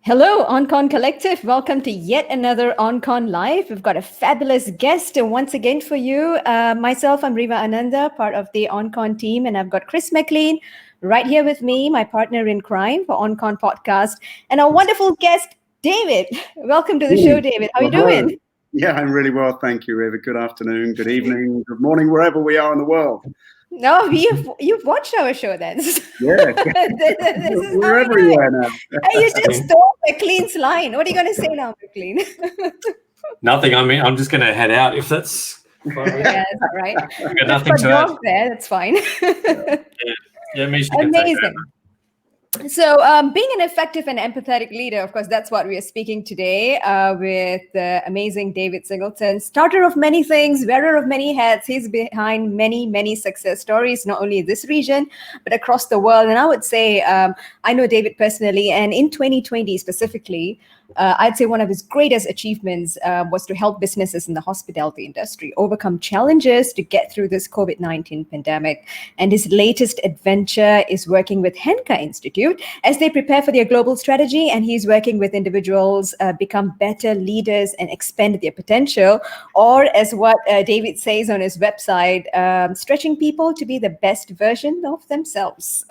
Hello, OnCon Collective. Welcome to yet another OnCon Live. We've got a fabulous guest once again for you. Myself, I'm Riva Ananda, part of the OnCon team, and I've got Chris McLean right here with me, my partner in crime for OnCon Podcast, and our wonderful guest, David. Welcome to the show, David. How are you doing? Yeah, I'm really well, thank you, Riva. Good afternoon, good evening, good morning, wherever we are in the world. No, you've watched our show then. Yeah, this is we're everywhere now. Hey, you just stole McLean's line. What are you going to say now, McLean? Nothing. I mean, I'm just going to head out if that's fine. Yeah, that's all right. I've got nothing to add. There, that's fine. Yeah, amazing. So being an effective and empathetic leader, of course, that's what we are speaking today with the amazing David Singleton, starter of many things, wearer of many hats. He's behind many, many success stories, not only in this region, but across the world. And I would say I know David personally, and in 2020 specifically, I'd say one of his greatest achievements was to help businesses in the hospitality industry overcome challenges to get through this COVID-19 pandemic. And his latest adventure is working with Henka Institute as they prepare for their global strategy. And he's working with individuals become better leaders and expand their potential, or as what David says on his website, stretching people to be the best version of themselves.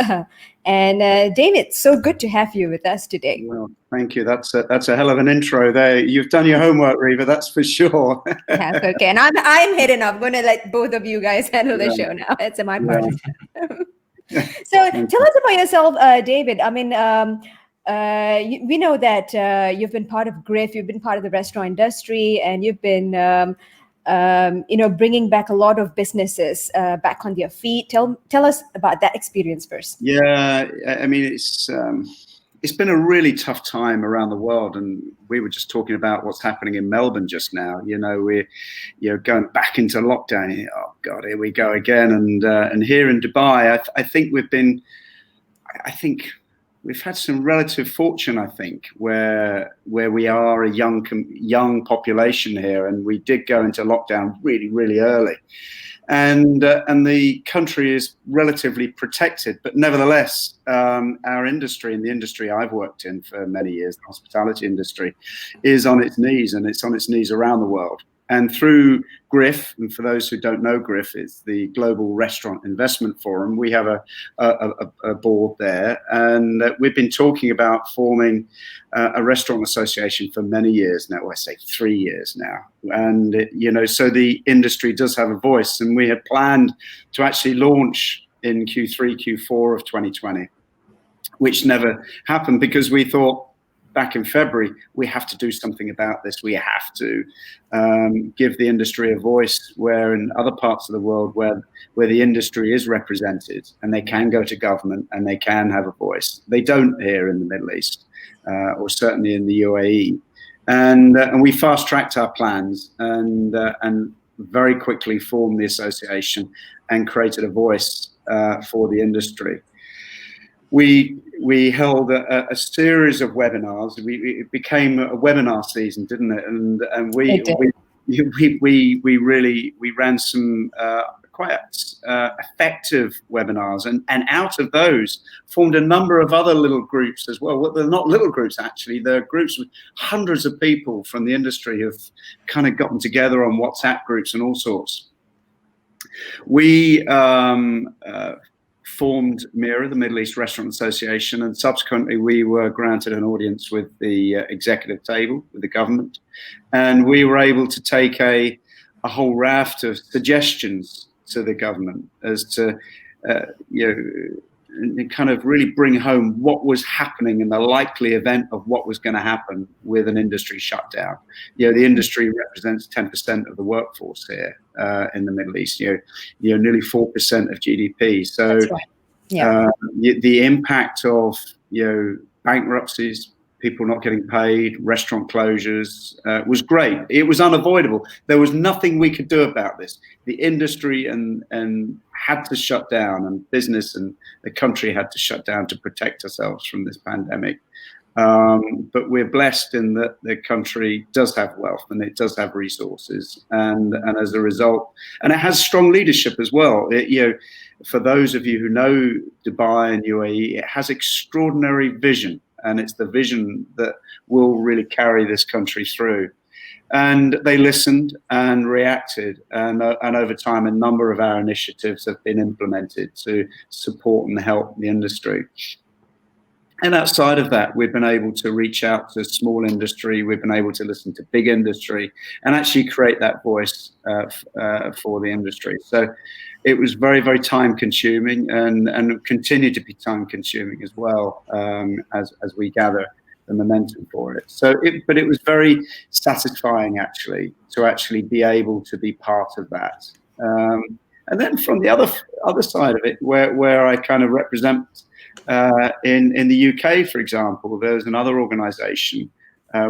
And David, so good to have you with us today. Well, thank you. That's a hell of an intro there. You've done your homework, Riva, that's for sure. Yes, okay. And I'm hidden. I'm going to let both of you guys handle the show now. It's my part. So tell us about yourself, David. I mean, we know that you've been part of GRIF, you've been part of the restaurant industry, and you've been bringing back a lot of businesses back on their feet. Tell us about that experience first. Yeah, I mean, it's been a really tough time around the world, and we were just talking about what's happening in Melbourne just now. We're going back into lockdown. Oh God, here we go again. And here in Dubai, I think we've had some relative fortune, I think, where we are a young population here, and we did go into lockdown really, really early, and the country is relatively protected. But nevertheless, our industry, and the industry I've worked in for many years, the hospitality industry, is on its knees, and it's on its knees around the world. And through GRIF, and for those who don't know GRIF, it's the Global Restaurant Investment Forum. We have a board there, and we've been talking about forming a restaurant association for many years now. Well, I say 3 years now. And, so the industry does have a voice, and we had planned to actually launch in Q3, Q4 of 2020, which never happened because we thought, back in February, we have to do something about this. We have to give the industry a voice, where in other parts of the world where the industry is represented and they can go to government and they can have a voice. They don't here in the Middle East, or certainly in the UAE. And we fast-tracked our plans and very quickly formed the association and created a voice for the industry. We held a series of webinars. It became a webinar season, didn't it? And we ran some quite effective webinars, and out of those formed a number of other little groups as well. Well, they're not little groups actually. They're groups with hundreds of people from the industry who've kind of gotten together on WhatsApp groups and all sorts. We formed MIRA, the Middle East Restaurant Association, and subsequently we were granted an audience with the executive table, with the government, and we were able to take a whole raft of suggestions to the government as to kind of really bring home what was happening in the likely event of what was going to happen with an industry shutdown. The industry represents 10% of the workforce here in the Middle East. Nearly 4% of GDP. So that's right. Yeah. The impact of bankruptcies, people not getting paid, restaurant closures was great. It was unavoidable. There was nothing we could do about this. The industry and had to shut down, and business and the country had to shut down to protect ourselves from this pandemic. But we're blessed in that the country does have wealth and it does have resources, and as a result, and it has strong leadership as well. For those of you who know Dubai and UAE, it has extraordinary vision and it's the vision that will really carry this country through. And they listened and reacted, and over time, a number of our initiatives have been implemented to support and help the industry. And outside of that, we've been able to reach out to small industry. We've been able to listen to big industry and actually create that voice for the industry. So it was very, very time consuming and continue to be time consuming as well, as we gather the momentum for it. But it was very satisfying actually to actually be able to be part of that. And then from the other side of it, where I kind of represent in the UK, for example, there's another organisation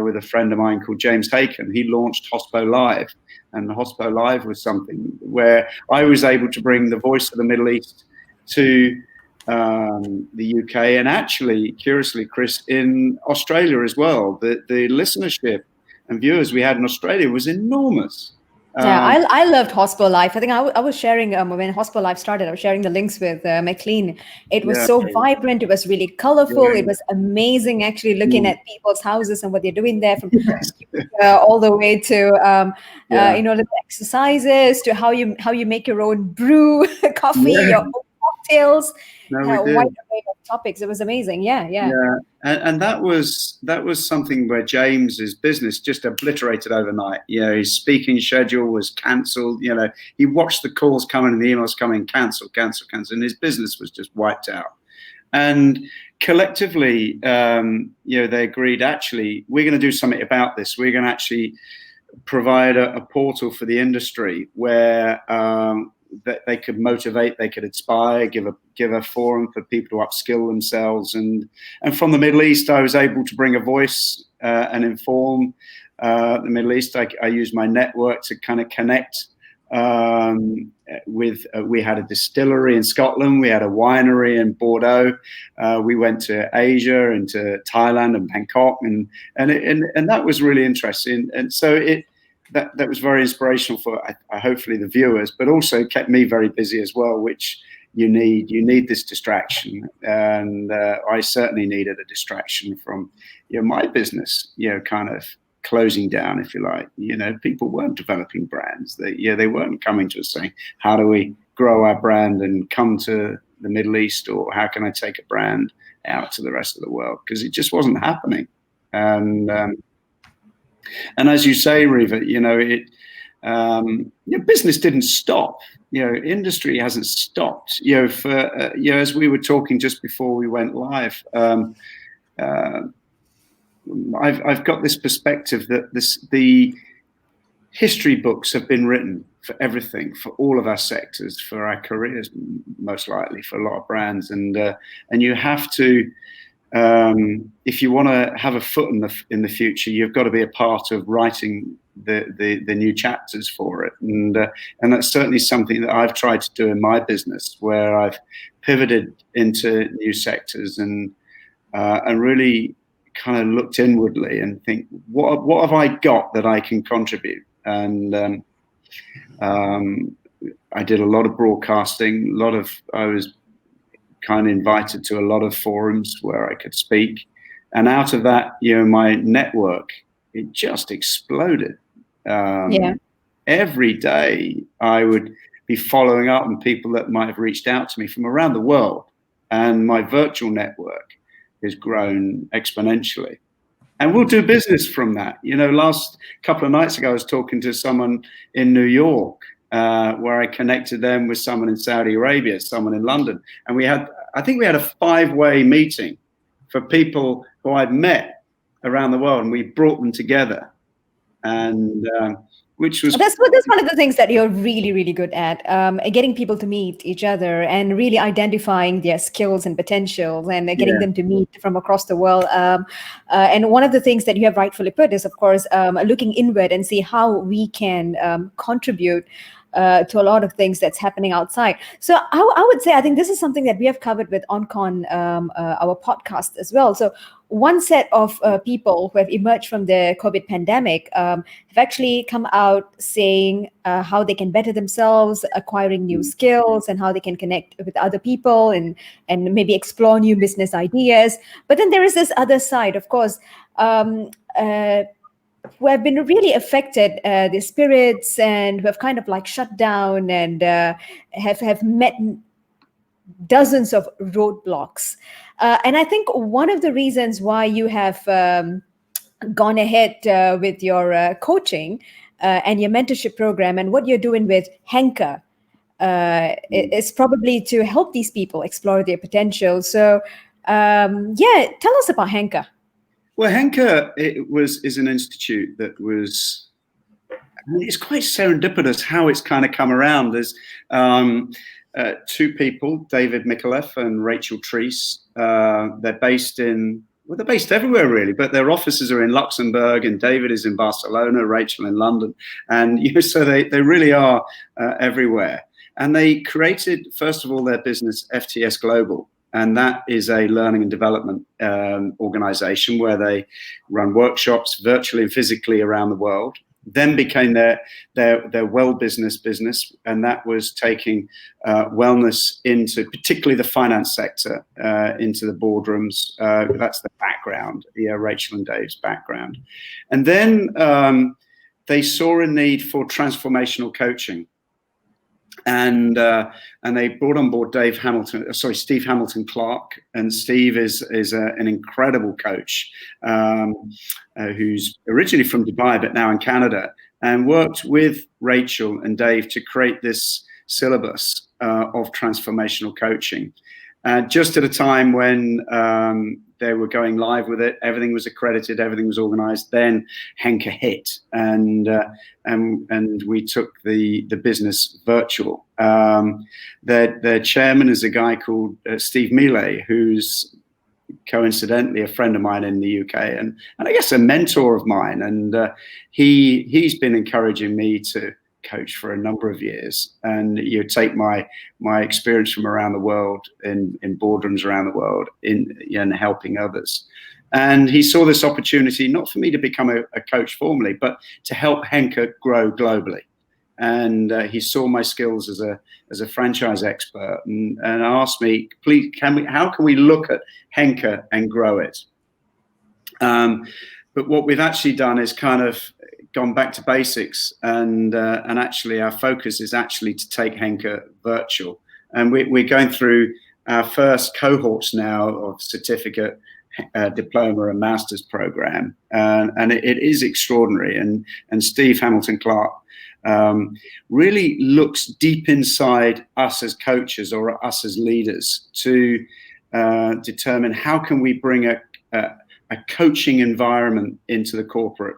with a friend of mine called James Henker. He launched Hospo Live, and Hospo Live was something where I was able to bring the voice of the Middle East to the UK, and actually, curiously, Chris, in Australia as well. The listenership and viewers we had in Australia was enormous. Yeah, I loved Hospo Live. I think I was sharing when Hospo Live started. I was sharing the links with McLean. It was so vibrant. It was really colorful. It was amazing, actually, looking at people's houses and what they're doing there, from all the way to the exercises, to how you make your own brew coffee, your own cocktails. Wide array of topics. It was amazing. Yeah. And that was something where James's business just obliterated overnight. His speaking schedule was cancelled. He watched the calls coming and the emails coming, cancel, and his business was just wiped out. And collectively, they agreed, actually, we're going to do something about this. We're going to actually provide a portal for the industry where that they could motivate, they could inspire, give a forum for people to upskill themselves. And from the Middle East, I was able to bring a voice and inform the Middle East. I used my network to kind of connect with. We had a distillery in Scotland, we had a winery in Bordeaux. We went to Asia, into Thailand and Bangkok, and that was really interesting. And so that was very inspirational for hopefully the viewers, but also kept me very busy as well, which you need this distraction. And I certainly needed a distraction from my business, kind of closing down, if you like. People weren't developing brands. They weren't coming to us saying, how do we grow our brand and come to the Middle East, or how can I take a brand out to the rest of the world? Because it just wasn't happening. And as you say, Riva, business didn't stop. Industry hasn't stopped. As we were talking just before we went live, I've got this perspective that the history books have been written for everything, for all of our sectors, for our careers, most likely, for a lot of brands, and you have to. If you want to have a foot in the future, you've got to be a part of writing the new chapters for it, and that's certainly something that I've tried to do in my business, where I've pivoted into new sectors and really kind of looked inwardly and think, what have I got that I can contribute? And I did a lot of broadcasting, I was kind of invited to a lot of forums where I could speak, and out of that, my network, it just exploded. Every day I would be following up on people that might have reached out to me from around the world, and my virtual network has grown exponentially, and we'll do business from that. Last couple of nights ago, I was talking to someone in New York, where I connected them with someone in Saudi Arabia, someone in London. And I think we had a 5-way meeting for people who I'd met around the world, and we brought them together. And which was... That's one of the things that you're really, really good at, getting people to meet each other and really identifying their skills and potentials, and getting them to meet from across the world. And one of the things that you have rightfully put is, of course, looking inward and see how we can contribute to a lot of things that's happening outside. So I would say, I think this is something that we have covered with OnCon, our podcast as well. So one set of people who have emerged from the COVID pandemic have actually come out saying how they can better themselves, acquiring new skills, and how they can connect with other people and maybe explore new business ideas. But then there is this other side, of course, who have been really affected, their spirits, and who have kind of like shut down and have met dozens of roadblocks. And I think one of the reasons why you have gone ahead with your coaching and your mentorship program and what you're doing with Henker is probably to help these people explore their potential. So tell us about Henker. Well, Henker is an institute that was, it's quite serendipitous how it's kind of come around. There's two people, David Mikulev and Rachel Treese. They're based everywhere really, but their offices are in Luxembourg, and David is in Barcelona, Rachel in London. And so they really are everywhere. And they created, first of all, their business, FTS Global. And that is a learning and development organization where they run workshops virtually and physically around the world. Then became their well business, and that was taking wellness into particularly the finance sector, into the boardrooms. That's the background, Rachel and Dave's background. And then they saw a need for transformational coaching. And they brought on board Steve Hamilton Clark, and Steve is an incredible coach who's originally from Dubai but now in Canada, and worked with Rachel and Dave to create this syllabus of transformational coaching. Just at a time when they were going live with it, everything was accredited, everything was organized. Then Henker hit, and we took the business virtual. Their chairman is a guy called Steve Millet, who's coincidentally a friend of mine in the UK, and I guess a mentor of mine. And he's been encouraging me to coach for a number of years, and you take my experience from around the world in boardrooms around the world in helping others. And he saw this opportunity not for me to become a coach formally, but to help Henker grow globally. And he saw my skills as a franchise expert, and asked me, please, how can we look at Henker and grow it? But what we've actually done is kind of gone back to basics, and actually our focus is actually to take Henker virtual. And we're going through our first cohorts now of certificate, diploma and master's program, and it is extraordinary. And Steve Hamilton Clark really looks deep inside us as coaches or us as leaders to determine how can we bring a coaching environment into the corporate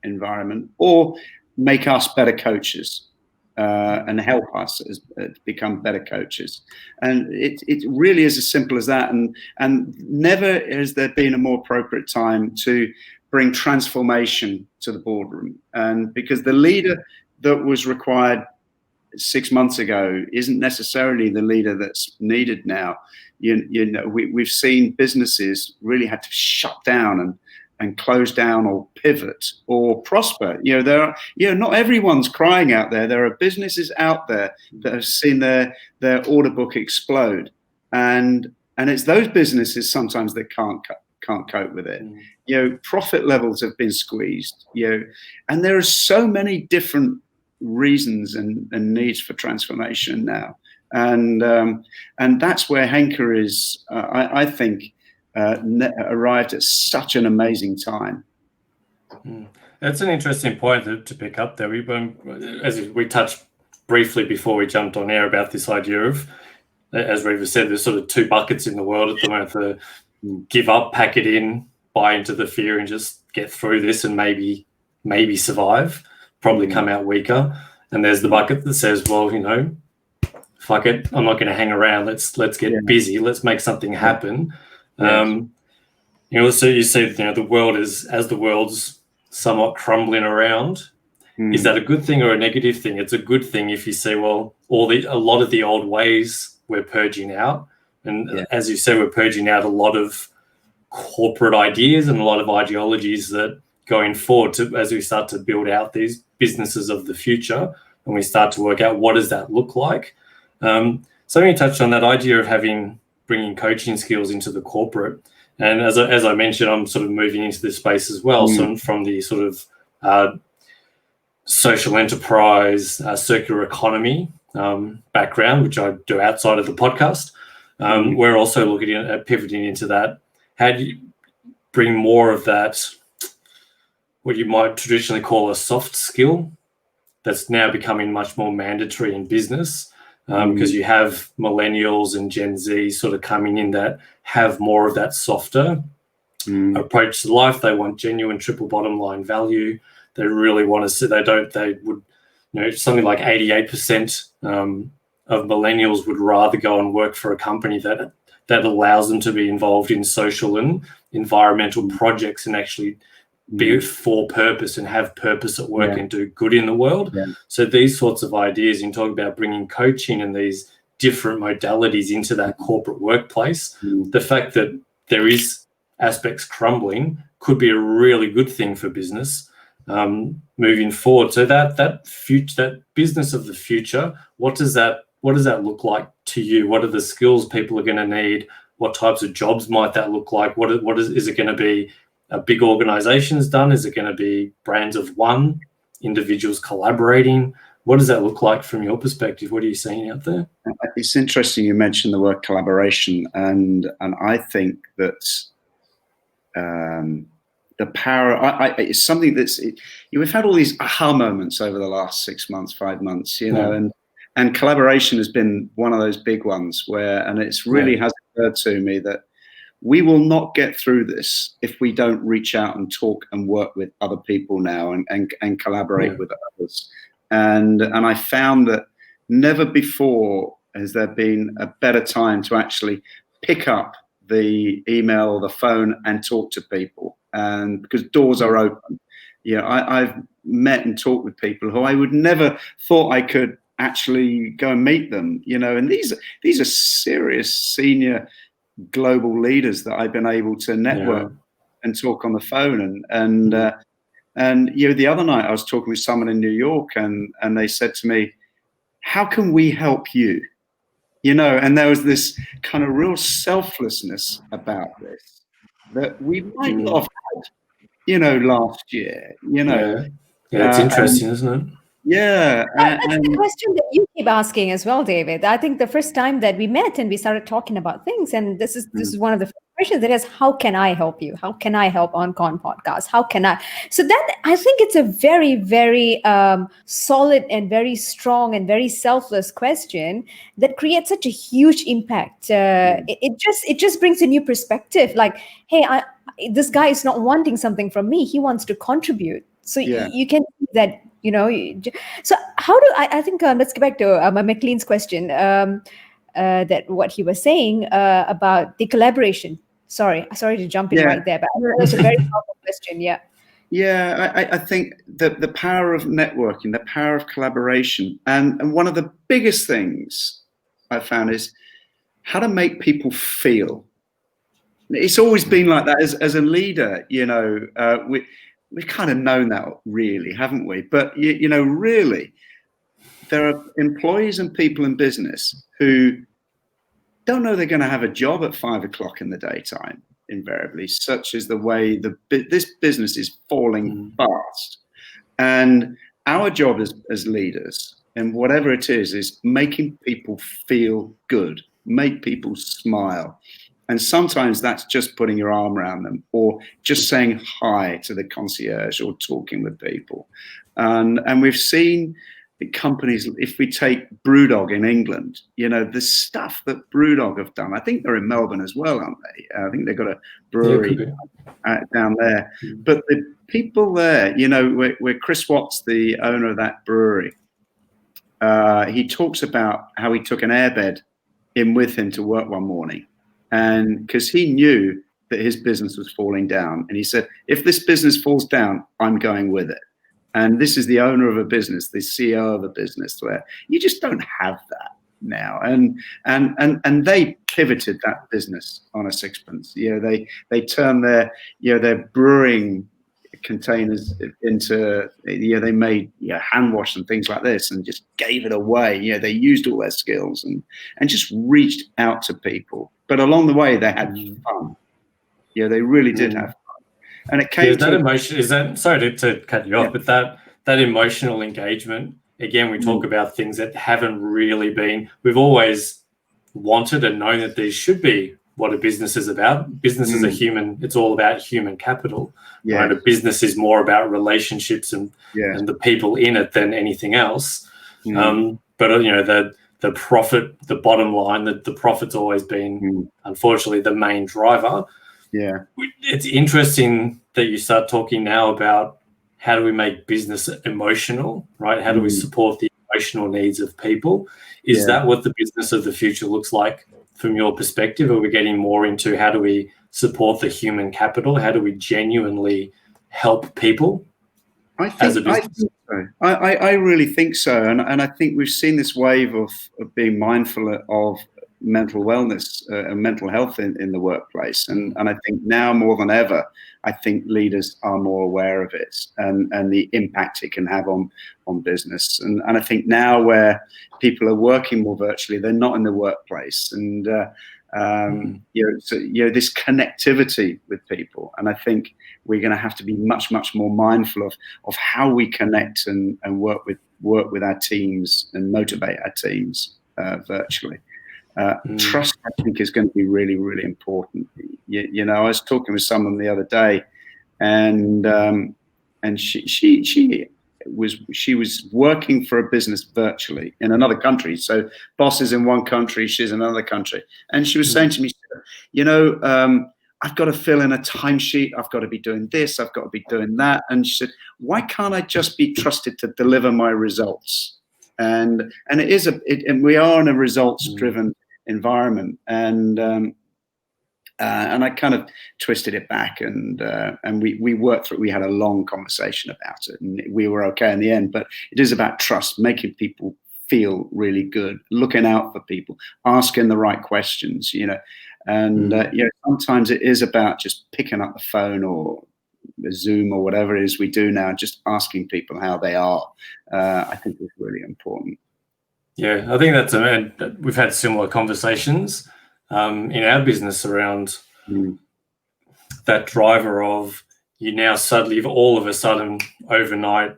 environment, or make us better coaches and help us become better coaches. And it really is as simple as that. And never has there been a more appropriate time to bring transformation to the boardroom. And because the leader that was required 6 months ago isn't necessarily the leader that's needed now. We've seen businesses really had to shut down and close down or pivot or prosper. Not everyone's crying out there. There are businesses out there that have seen their order book explode, and it's those businesses sometimes that can't cope with it. Profit levels have been squeezed. And there are so many different reasons and needs for transformation now, and that's where Henker is. I think. Arrived at such an amazing time. That's an interesting point to pick up there. As we touched briefly before we jumped on air about this idea of, as Reva said, there's sort of two buckets in the world at the moment: the give up, pack it in, buy into the fear, and just get through this and maybe survive, probably come out weaker. And there's the bucket that says, well, fuck it, I'm not going to hang around. Let's get busy. Let's make something happen. So you see, the world as the world's somewhat crumbling around. Is that a good thing or a negative thing? It's a good thing if you say, well, a lot of the old ways we're purging out. And as you said, we're purging out a lot of corporate ideas and a lot of ideologies that going forward as we start to build out these businesses of the future and we start to work out what does that look like. So you touched on that idea of bringing coaching skills into the corporate. And as I mentioned, I'm sort of moving into this space as well. So from the sort of social enterprise, circular economy background, which I do outside of the podcast, we're also looking at pivoting into that. How do you bring more of that, what you might traditionally call a soft skill, that's now becoming much more mandatory in business? Because you have millennials and Gen Z sort of coming in that have more of that softer approach to life. They want genuine triple bottom line value. They really want to see, they would, something like 88% of millennials would rather go and work for a company that allows them to be involved in social and environmental projects and actually be for purpose and have purpose at work and do good in the world. So these sorts of ideas, you talk about bringing coaching and these different modalities into that corporate workplace, the fact that there is aspects crumbling could be a really good thing for business moving forward. So that future, that business of the future, what does that look like to you? What are the skills people are going to need? What types of jobs might that look like? Is it going to be big organizations done? Is it going to be brands of one, individuals collaborating? What does that look like from your perspective? What are you seeing out there? It's interesting you mentioned the word collaboration, and I think that the power, it's something we've had all these aha moments over the last 6 months, 5 months, and collaboration has been one of those big ones and it's really has occurred to me that we will not get through this if we don't reach out and talk and work with other people now and collaborate with others. And I found that never before has there been a better time to actually pick up the email or the phone and talk to people, and because doors are open. I've met and talked with people who I would never thought I could actually go and meet them, and these are serious senior global leaders that I've been able to network and talk on the phone. And the other night I was talking with someone in New York, and they said to me, how can we help you? And there was this kind of real selflessness about this that we might not have had, last year, it's interesting, isn't it? Yeah. That's the question that you keep asking as well, David. I think the first time that we met and we started talking about things, and this is one of the questions that is, how can I help you? How can I help OnCon podcast? How can I? So that, I think it's a very, very solid and very strong and very selfless question that creates such a huge impact. It just brings a new perspective. Like, hey, this guy is not wanting something from me. He wants to contribute. So you can see that. So how do I think let's get back to McLean's question, that what he was saying about the collaboration. Sorry to jump in right there, but that's a very powerful question. I think the power of networking, the power of collaboration, and one of the biggest things I found is how to make people feel. It's always been like that as a leader. We've kind of known that, really, haven't we? But, really, there are employees and people in business who don't know they're going to have a job at 5 o'clock in the daytime, invariably, such is the way this business is falling fast. And our job as leaders, and whatever it is making people feel good, make people smile. And sometimes that's just putting your arm around them or just saying hi to the concierge or talking with people. And we've seen companies, if we take Brewdog in England, the stuff that Brewdog have done, I think they're in Melbourne as well, aren't they? I think they've got a brewery down there. But the people there, where Chris Watts, the owner of that brewery, he talks about how he took an airbed in with him to work one morning. And because he knew that his business was falling down. And he said, if this business falls down, I'm going with it. And this is the owner of a business, the CEO of a business, where you just don't have that now. And they pivoted that business on a sixpence. They turned their brewing containers into, they made hand wash and things like this, and just gave it away. They used all their skills and just reached out to people. But along the way, they had fun. They really did have fun. And it came that emotion. Is that, sorry to cut you off, but that emotional engagement, again, we talk about things that haven't really been, we've always wanted and known that these should be what a business is about. Business is it's all about human capital. Yeah. Right? A business is more about relationships and the people in it than anything else. But the profit, the bottom line, the profit's always been, unfortunately, the main driver. Yeah. It's interesting that you start talking now about how do we make business emotional, right? How do we support the emotional needs of people? Is that what the business of the future looks like from your perspective? Are we getting more into how do we support the human capital? How do we genuinely help people as a business? I really think so. And I think we've seen this wave of being mindful of mental wellness and mental health in the workplace. And I think now more than ever, I think leaders are more aware of it and the impact it can have on business. And I think now where people are working more virtually, they're not in the workplace. And, this connectivity with people. And I think we're going to have to be much, much more mindful of how we connect and work with our teams and motivate our teams virtually. Trust, I think, is going to be really, really important. I was talking with someone the other day, and she was working for a business virtually in another country. So boss is in one country, she's in another country, and she was saying to me, I've got to fill in a timesheet. I've got to be doing this. I've got to be doing that. And she said, why can't I just be trusted to deliver my results? And and we are in a results-driven environment, and I kind of twisted it back, and we worked through. We had a long conversation about it, and we were okay in the end. But it is about trust, making people feel really good, looking out for people, asking the right questions, and sometimes it is about just picking up the phone or Zoom or whatever it is we do now, just asking people how they are. I think is really important. Yeah, I think we've had similar conversations in our business around that driver of you now suddenly, all of a sudden, overnight,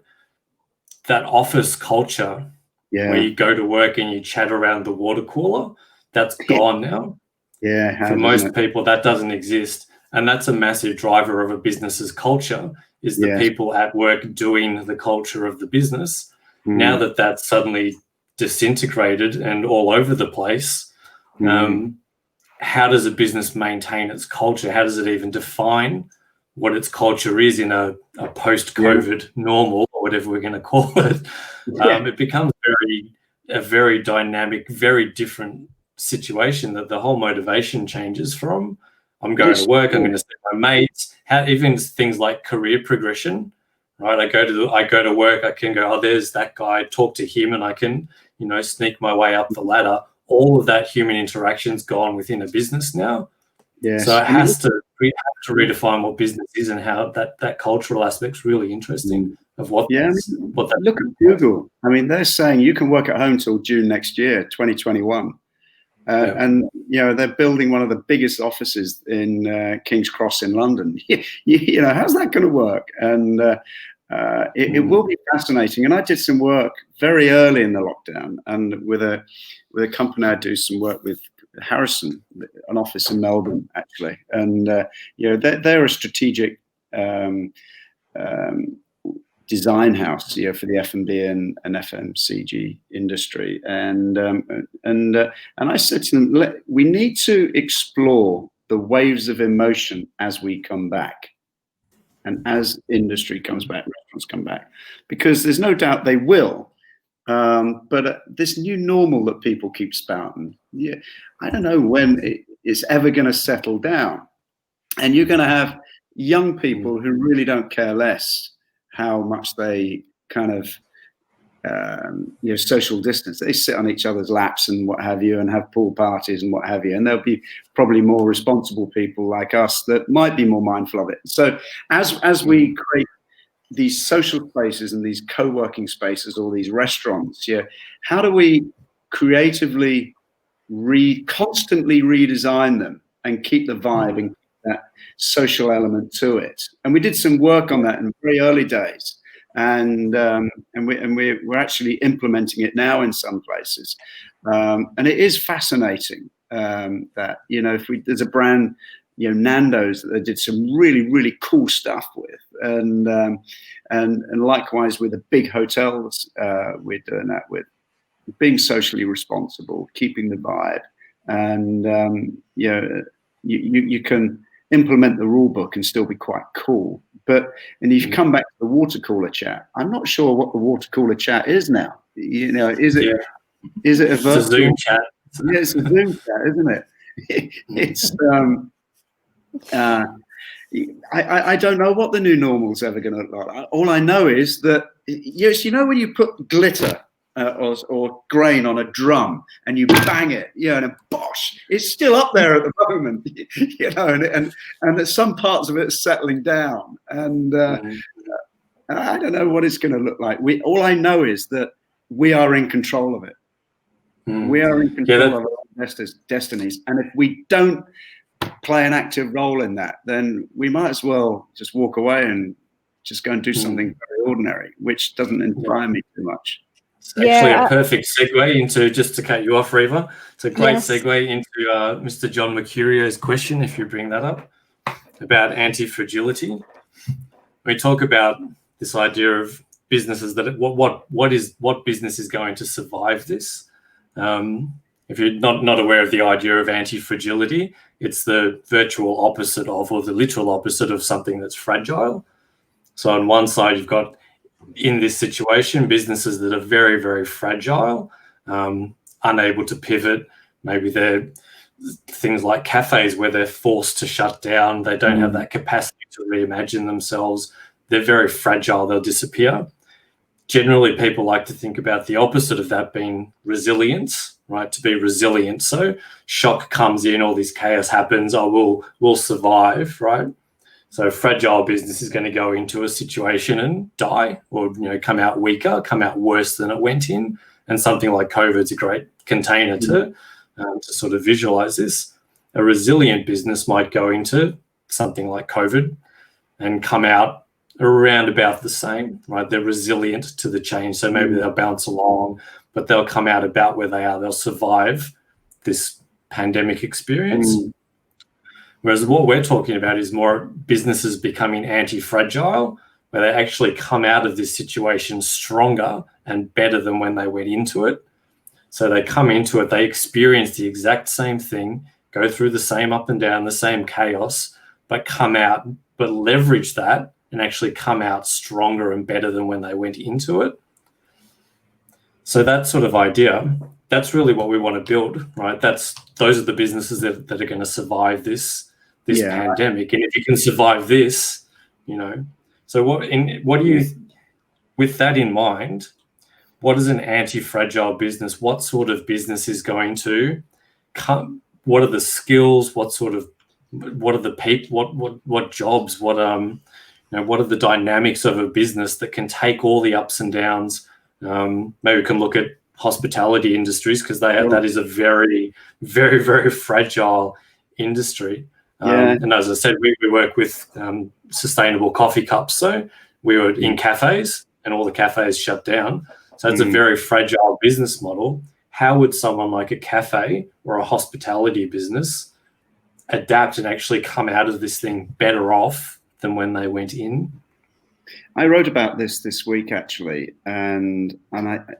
that office culture where you go to work and you chat around the water cooler, that's gone now. Yeah, for most people, that doesn't exist. And that's a massive driver of a business's culture, is the people at work doing the culture of the business. Now that that's suddenly disintegrated and all over the place, how does a business maintain its culture? How does it even define what its culture is in a post-COVID normal, or whatever we're going to call it? It becomes a very dynamic, very different situation that the whole motivation changes from. I'm going to work, I'm going to see my mates, even things like career progression, right? I go to work, I can go, there's that guy, talk to him, and I can, sneak my way up the ladder. All of that human interaction's gone within a business now. Yes. So we have to redefine what business is, and how that cultural aspect's really interesting of what that. Look at Google. I mean, they're saying you can work at home till June next year, 2021. And they're building one of the biggest offices in King's Cross in London. How's that going to work? And it will be fascinating. And I did some work very early in the lockdown, and with a company I do some work with, Harrison, an office in Melbourne actually. And they're a strategic design house, for the F&B and FMCG industry, and I said to them, we need to explore the waves of emotion as we come back, and as industry comes back, restaurants come back, because there's no doubt they will. But this new normal that people keep spouting, I don't know when it's ever going to settle down, and you're going to have young people who really don't care less, how much they kind of social distance. They sit on each other's laps and what have you, and have pool parties and what have you. And there'll be probably more responsible people like us that might be more mindful of it. So as we create these social spaces and these co-working spaces or these restaurants, how do we creatively constantly redesign them and keep the vibe and that social element to it? And we did some work on that in very early days. And we're actually implementing it now in some places, and it is fascinating that if there's a brand, Nando's, that they did some really cool stuff with, and likewise with the big hotels, we're doing that with, being socially responsible, keeping the vibe, and you can implement the rule book and still be quite cool. And if you come back to the water cooler chat, I'm not sure what the water cooler chat is now. Is it a virtual Zoom chat? Yeah, it's a Zoom chat, isn't it? It's I don't know what the new normal's ever going to look like. All I know is that, yes, when you put glitter or grain on a drum and you bang it, and a bosh, it's still up there at the moment, and that some parts of it are settling down, and I don't know what it's going to look like. All I know is that we are in control of it. We are in control of our destinies, and if we don't play an active role in that, then we might as well just walk away and just go and do something very ordinary, which doesn't inspire me too much. It's actually a perfect segue into, just to cut you off, Reva, it's a great segue into Mr. John Mercurio's question, if you bring that up, about antifragility. We talk about this idea of businesses, that what business is going to survive this. If you're not aware of the idea of antifragility, it's the virtual opposite of, or the literal opposite of, something that's fragile. So on one side, you've got, in this situation, businesses that are very, very fragile, unable to pivot. Maybe they're things like cafes where they're forced to shut down. They don't have that capacity to reimagine themselves. They're very fragile. They'll disappear. Generally, people like to think about the opposite of that being resilience, right? To be resilient. So shock comes in, all this chaos happens. We'll survive, right? So fragile business is going to go into a situation and die, or come out weaker, come out worse than it went in. And something like COVID's a great container to sort of visualize this. A resilient business might go into something like COVID and come out around about the same, right? They're resilient to the change, so maybe they'll bounce along, but they'll come out about where they are. They'll survive this pandemic experience. Whereas what we're talking about is more businesses becoming anti-fragile, where they actually come out of this situation stronger and better than when they went into it. So they come into it, they experience the exact same thing, go through the same up and down, the same chaos, but come out, but leverage that and actually come out stronger and better than when they went into it. So that sort of idea, that's really what we want to build, right? Those are the businesses that are going to survive this pandemic. And if you can survive this, so what do you, with that in mind, what is an anti-fragile business? What sort of business is going to come? What are the skills? What are the people? What jobs? What are the dynamics of a business that can take all the ups and downs? Maybe we can look at hospitality industries, because that is a very, very, very fragile industry. And as I said, we work with sustainable coffee cups. So we were in cafes and all the cafes shut down. So it's a very fragile business model. How would someone like a cafe or a hospitality business adapt and actually come out of this thing better off than when they went in? I wrote about this week, actually, and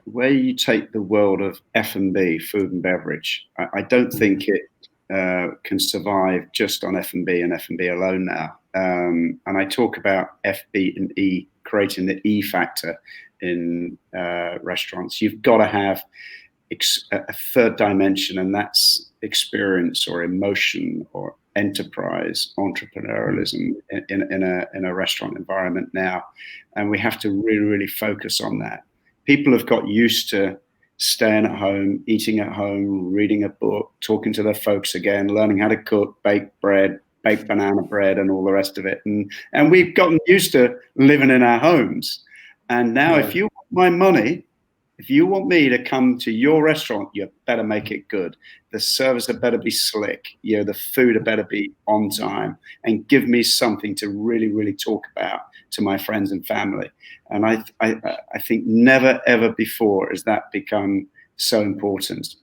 where you take the world of F&B, food and beverage, I don't think it can survive just on F&B and F&B alone now. And I talk about F, B, and E, creating the E factor in restaurants. You've got to have a third dimension, and that's experience or emotion or enterprise entrepreneurialism in a restaurant environment now, and we have to really focus on that. People have got used to staying at home, eating at home, reading a book, talking to their folks again, learning how to cook, bake bread, bake banana bread, and all the rest of it. And we've gotten used to living in our homes. And now, if you want my money, if you want me to come to your restaurant, you better make it good. The service had better be slick. The food had better be on time, and give me something to really talk about to my friends and family. And I think never ever before has that become so important.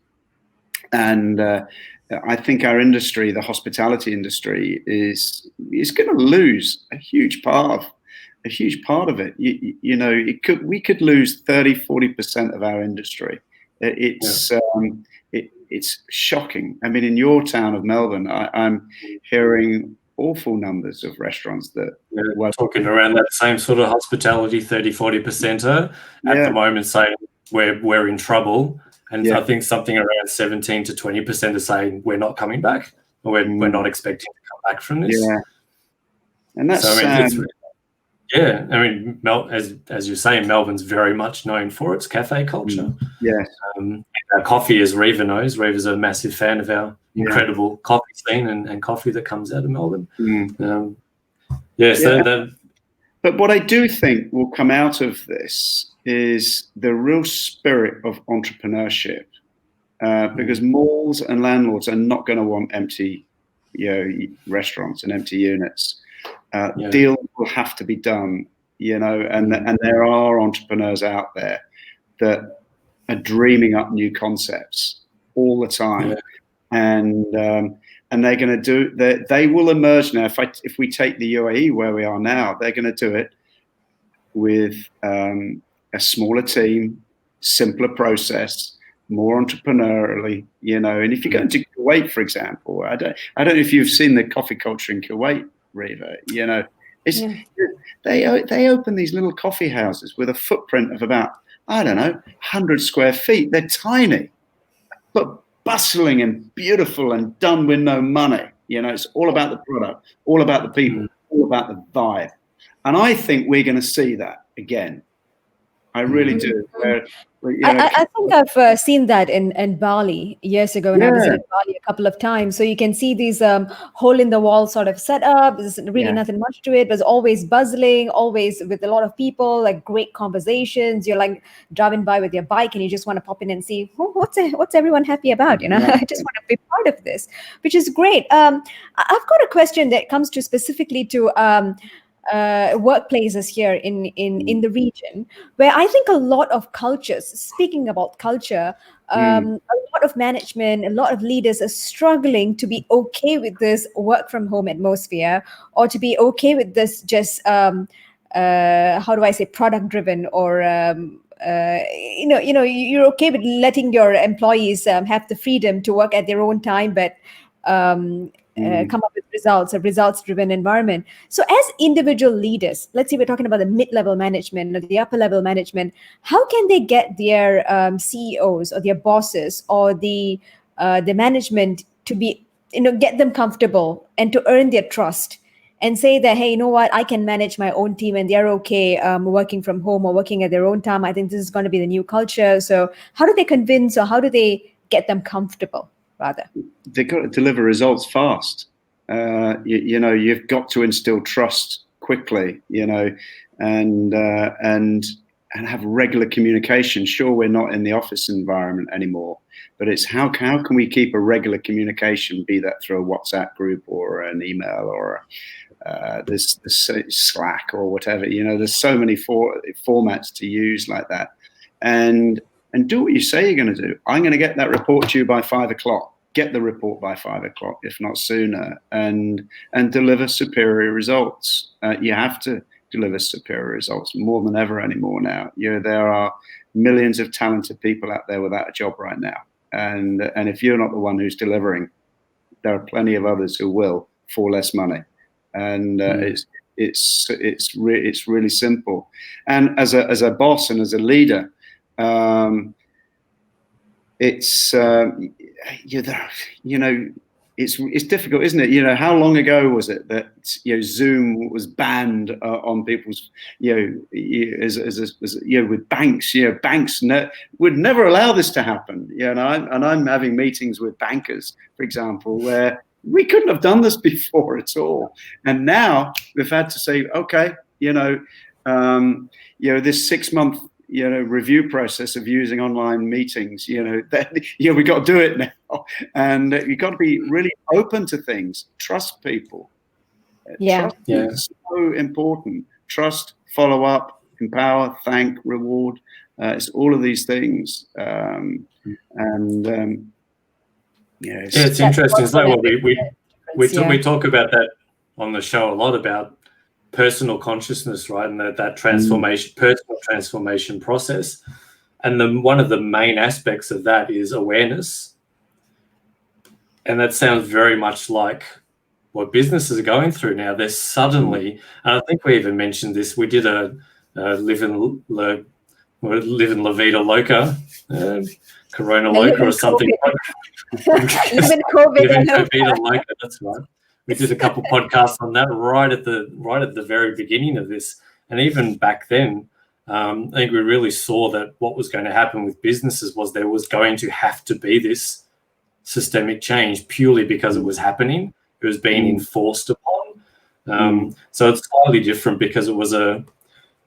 And I think our industry, the hospitality industry, is going to lose a huge part of it. We could lose 30-40% of our industry. It's shocking. I mean, in your town of Melbourne, I'm hearing awful numbers of restaurants that we're talking around that same sort of hospitality 30-40% at the moment, saying we're in trouble. And I think something around 17 to 20% are saying we're not coming back, or we're not expecting to come back from this. Yeah, and that's so, as you're saying, Melbourne's very much known for its cafe culture. Yes. Our coffee, as Reva knows, Reva's a massive fan of our incredible coffee scene and coffee that comes out of Melbourne. But what I do think will come out of this is the real spirit of entrepreneurship, because malls and landlords are not going to want empty, restaurants and empty units. Deals will have to be done, and there are entrepreneurs out there that are dreaming up new concepts all the time, and they're going to do. They will emerge now. If we take the UAE where we are now, they're going to do it with a smaller team, simpler process, more entrepreneurially, And if you go into Kuwait, for example, I don't know if you've seen the coffee culture in Kuwait, Reva. They open these little coffee houses with a footprint of about 100 square feet. They're tiny, but bustling and beautiful and done with no money. It's all about the product, all about the people, all about the vibe. And I think we're going to see that again. I really do. I think I've seen that in Bali years ago when I visited Bali a couple of times. So you can see these hole-in-the-wall sort of setup. There's really nothing much to it. But it's always buzzling, always with a lot of people, like great conversations. You're like driving by with your bike and you just want to pop in and see what's everyone happy about. I just want to be part of this, which is great. I've got a question that comes to specifically to workplaces here in the region, where I think a lot of cultures, speaking about culture, a lot of management, a lot of leaders are struggling to be okay with this work from home atmosphere, or to be okay with this just how do I say, product driven, or you're okay with letting your employees have the freedom to work at their own time, but come up with results, a results-driven environment. So as individual leaders, let's say we're talking about the mid-level management or the upper-level management, how can they get their CEOs or their bosses or the management to be, get them comfortable and to earn their trust and say that, hey, you know what, I can manage my own team and they're okay working from home or working at their own time. I think this is going to be the new culture. So how do they convince, or how do they get them comfortable? Rather, they've got to deliver results fast. You've got to instill trust quickly, and have regular communication. Sure, we're not in the office environment anymore, but it's how can we keep a regular communication, be that through a WhatsApp group or an email or this Slack or whatever. There's so many formats to use like that, and do what you say you're going to do. I'm going to get that report to you by 5 o'clock. Get the report by 5 o'clock, if not sooner, and deliver superior results. You have to deliver superior results more than ever anymore now. There are millions of talented people out there without a job right now, and if you're not the one who's delivering, there are plenty of others who will for less money. And it's really simple. And as a boss and as a leader, it's it's difficult, isn't it? You know, how long ago was it that, you know, Zoom was banned on people's, you know, as you know, with banks. You know, banks would never allow this to happen. You know, and I'm having meetings with bankers, for example, where we couldn't have done this before at all, and now we've had to say, okay, you know, this 6-month, you know, review process of using online meetings, you know, that, you know, we got to do it now, and you got to be really open to things. Trust people. Trust is so important. Trust, follow up, empower, thank, reward. It's all of these things, it's interesting. It's like what we talk about that on the show a lot, about personal consciousness, right? And that transformation, personal transformation process. And one of the main aspects of that is awareness. And that sounds very much like what businesses are going through now. They're suddenly, and I think we even mentioned this, we did a live in La Vida Loca, Corona Loca or something. Live in COVID Loca, that's right. We did a couple podcasts on that right at the very beginning of this, and even back then, I think we really saw that what was going to happen with businesses was there was going to have to be this systemic change purely because it was happening. It was being enforced upon. So it's slightly different because it was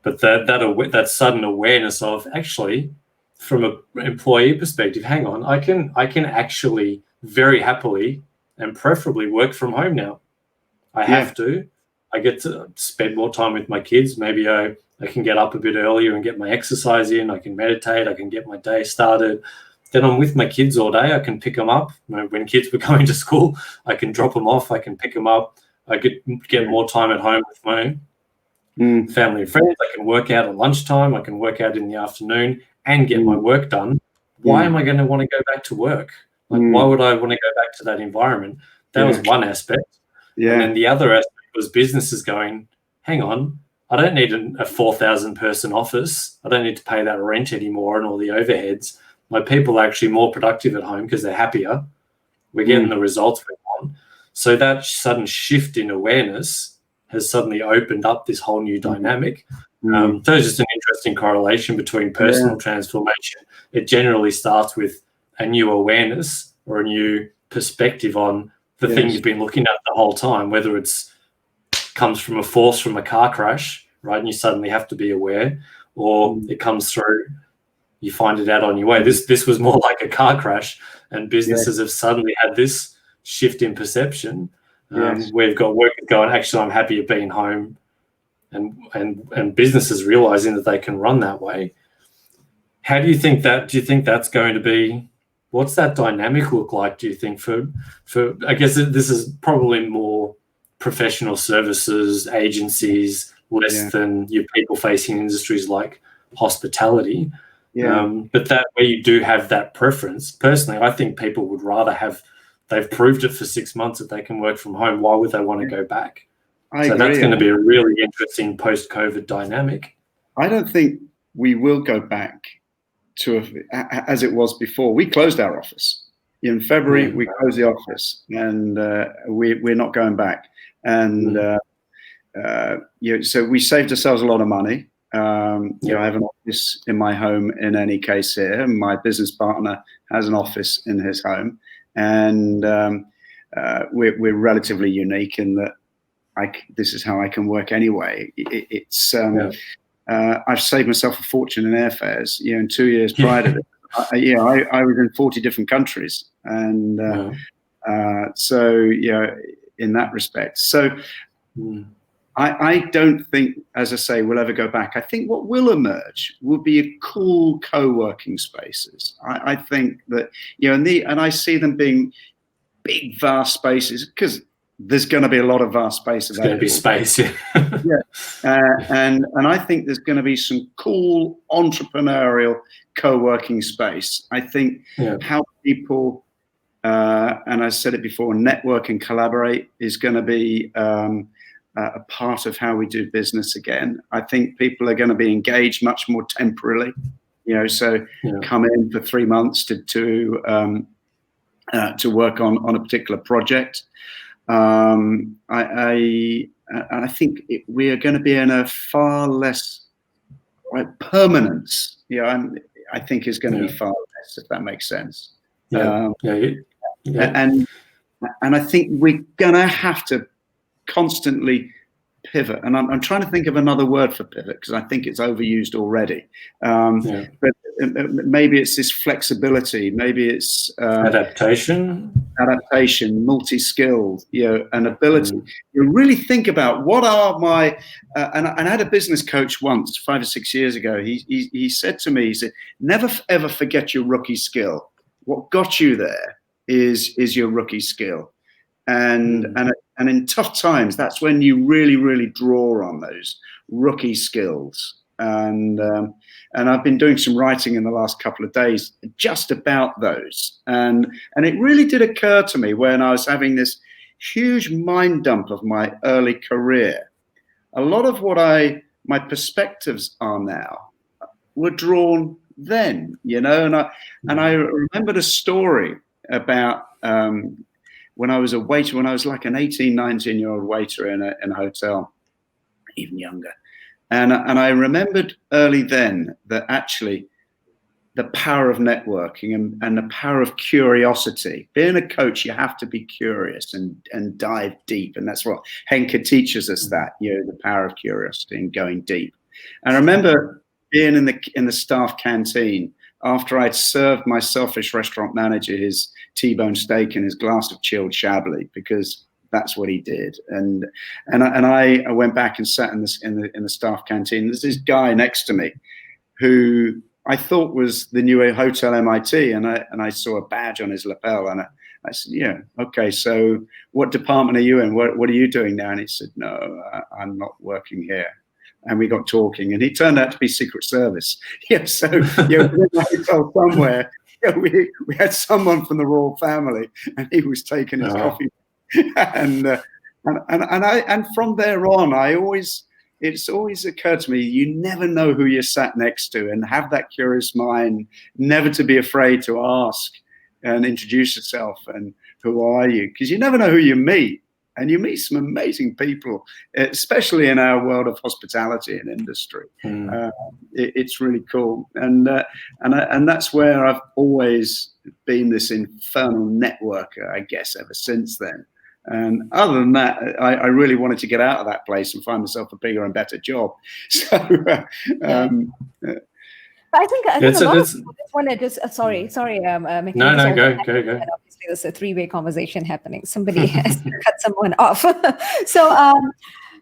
that sudden awareness of, actually, from an employee perspective, hang on, I can actually very happily and preferably work from home now. I have to. I get to spend more time with my kids. Maybe I can get up a bit earlier and get my exercise in. I can meditate. I can get my day started. Then I'm with my kids all day. I can pick them up. You know, when kids were going to school, I can drop them off. I can pick them up. I could get more time at home with my family and friends. I can work out at lunchtime. I can work out in the afternoon and get my work done. Why am I going to want to go back to work? Like, why would I want to go back to that environment? That was one aspect. And then the other aspect was businesses going, hang on, I don't need a 4,000 person office. I don't need to pay that rent anymore and all the overheads. My people are actually more productive at home because they're happier. We're getting the results we want. So that sudden shift in awareness has suddenly opened up this whole new dynamic. So it's just an interesting correlation between personal transformation. It generally starts with a new awareness or a new perspective on the thing you've been looking at the whole time, whether it's comes from a force from a car crash, right, and you suddenly have to be aware, or it comes through, you find it out on your way. This was more like a car crash, and businesses have suddenly had this shift in perception. We've got workers going, actually, I'm happy at being home, and businesses realizing that they can run that way. How do you think that? Do you think that's going to be? What's that dynamic look like? Do you think for? I guess this is probably more professional services, agencies, less than your people-facing industries like hospitality. But that where you do have that preference, personally, I think people would rather have. They've proved it for 6 months that they can work from home. Why would they want to go back? I agree. That's going to be a really interesting post-COVID dynamic. I don't think we will go back to as it was before. We closed our office in February. We closed the office, and we're not going back. And so we saved ourselves a lot of money. I have an office in my home in any case here. My business partner has an office in his home, and we're relatively unique in that this is how I can work anyway. I've saved myself a fortune in airfares. In 2 years prior to this, I was in 40 different countries, and so in that respect. So I don't think, as I say, we'll ever go back. I think what will emerge will be cool co-working spaces. I think that and I see them being big, vast spaces, because there's going to be a lot of vast space available. There's going to be space, and I think there's going to be some cool entrepreneurial co-working space. I think how people, and I said it before, network and collaborate is going to be a part of how we do business again. I think people are going to be engaged much more temporarily, come in for 3 months to to work on a particular project. I think we are going to be in a far less permanence. I think is going to be far less, if that makes sense. And I think we're going to have to constantly pivot. And I'm trying to think of another word for pivot, because I think it's overused already. But maybe it's this flexibility. Maybe it's adaptation, multi-skilled, an ability. You really think about what are my. And I had a business coach once, 5 or 6 years ago. He said to me, he said, "Never ever forget your rookie skill. What got you there is your rookie skill." And in tough times, that's when you really draw on those rookie skills. And I've been doing some writing in the last couple of days just about those. And it really did occur to me when I was having this huge mind dump of my early career. A lot of what my perspectives are now were drawn then, And I remembered a story about when I was a waiter, when I was like an 18, 19-year-old waiter in a hotel, even younger. And I remembered early then that actually the power of networking and the power of curiosity. Being a coach, you have to be curious and dive deep. And that's what Henker teaches us, that, the power of curiosity and going deep. And I remember being in the staff canteen after I'd served my selfish restaurant manager his T-bone steak and his glass of chilled Chablis, because that's what he did. And I went back and sat in the staff canteen. There's this guy next to me who I thought was the new Hotel MIT, and I saw a badge on his lapel, and I said, "Yeah, okay. So what department are you in? What are you doing now?" And he said, "No, I'm not working here." And we got talking, and he turned out to be Secret Service. So within the hotel somewhere, we had someone from the royal family, and he was taking his coffee. And from there on, it's always occurred to me, you never know who you're sat next to, and have that curious mind, never to be afraid to ask and introduce yourself and who are you, because you never know who you meet. And you meet some amazing people, especially in our world of hospitality and industry. It's really cool, and that's where I've always been this infernal networker, I guess, ever since then. And other than that, I really wanted to get out of that place and find myself a bigger and better job. So. I think a lot of people just want to just sorry. No, go. Obviously, there's a three-way conversation happening. Somebody has to cut someone off. So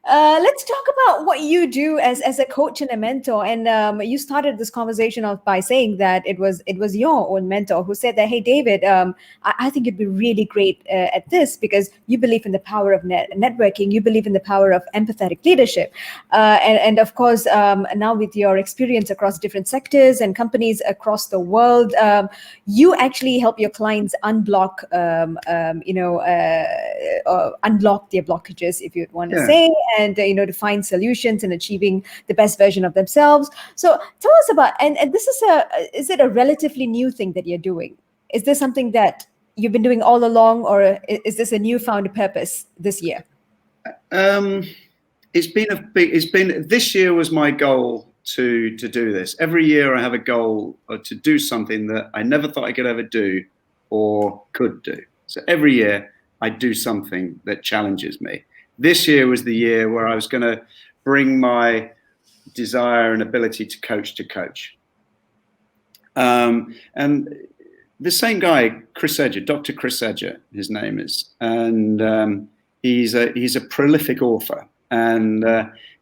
let's talk about what you do as a coach and a mentor. And you started this conversation off by saying that it was your own mentor who said that, "Hey, David, I think you'd be really great at this because you believe in the power of networking. You believe in the power of empathetic leadership." And of course, now with your experience across different sectors and companies across the world, you actually help your clients unblock, unlock their blockages, if you'd want to say, and to find solutions and achieving the best version of themselves. So tell us about, and this is it a relatively new thing that you're doing? Is this something that you've been doing all along, or is this a newfound purpose this year? This year was my goal to do this. Every year I have a goal to do something that I never thought I could ever do or could do. So every year I do something that challenges me. This year was the year where I was going to bring my desire and ability to coach. And the same guy, Chris Edger, Dr. Chris Edger, his name is, and he's a prolific author, and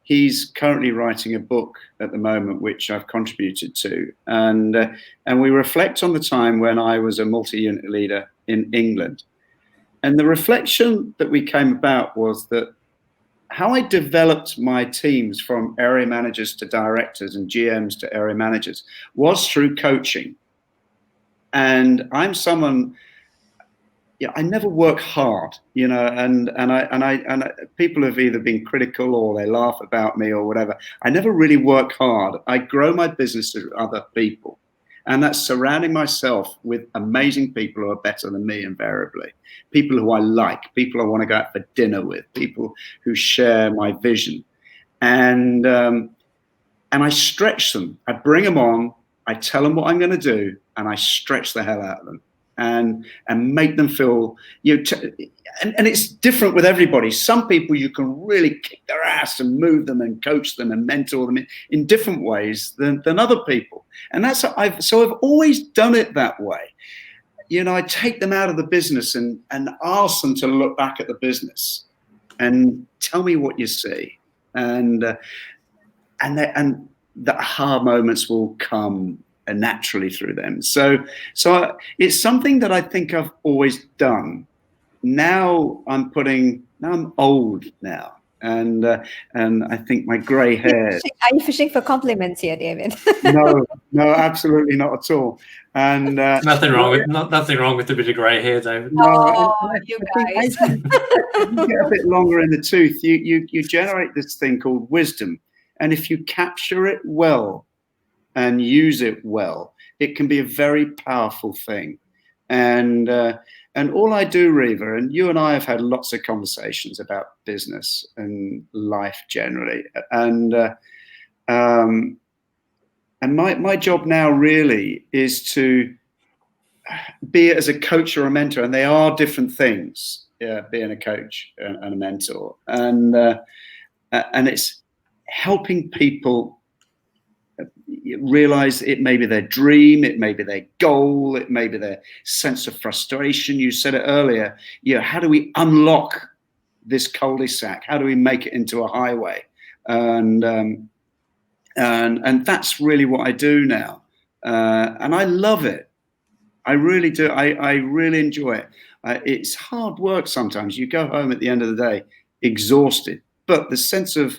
he's currently writing a book at the moment, which I've contributed to, and we reflect on the time when I was a multi-unit leader in England. And the reflection that we came about was that how I developed my teams from area managers to directors and GMs to area managers was through coaching. And I'm someone, I never work hard, and people have either been critical or they laugh about me or whatever. I never really work hard. I grow my business through other people. And that's surrounding myself with amazing people who are better than me, invariably. People who I like, people I want to go out for dinner with, people who share my vision. And I stretch them. I bring them on. I tell them what I'm going to do, and I stretch the hell out of them, and make them feel, and it's different with everybody. Some people you can really kick their ass and move them and coach them and mentor them in different ways than other people. And that's I've always done it that way. I take them out of the business and ask them to look back at the business and tell me what you see, and the aha moments will come naturally through them. So it's something that I think I've always done. Now I'm old now, and I think my grey hair. Are you fishing for compliments here, David? No, absolutely not at all. And nothing wrong with a bit of grey hair, David. No, you guys. As you get a bit longer in the tooth, you generate this thing called wisdom. And if you capture it well and use it well, it can be a very powerful thing. And all I do, Reva, and you and I have had lots of conversations about business and life generally. And my job now really is to be it as a coach or a mentor, and they are different things. Being a coach and a mentor, and it's helping people realize it may be their dream, it may be their goal, it may be their sense of frustration. You said it earlier. How do we unlock this cul-de-sac? How do we make it into a highway? And that's really what I do now, and I love it. I really do. I really enjoy it. It's hard work sometimes. You go home at the end of the day exhausted, but the sense of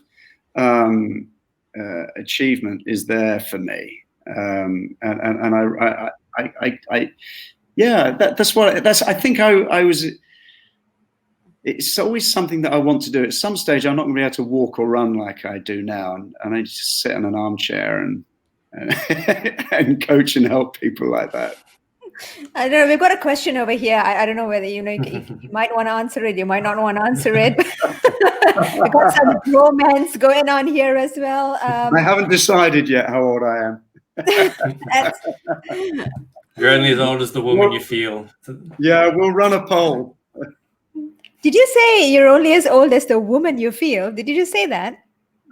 achievement is there for me, and that's what I think. I was. It's always something that I want to do. At some stage, I'm not going to be able to walk or run like I do now, and I just sit in an armchair and coach and help people like that. I don't know. We've got a question over here. I don't know whether you might want to answer it. You might not want to answer it. We've got some romance going on here as well. I haven't decided yet how old I am. You're only as old as the woman you feel. Yeah, we'll run a poll. Did you say you're only as old as the woman you feel? Did you just say that?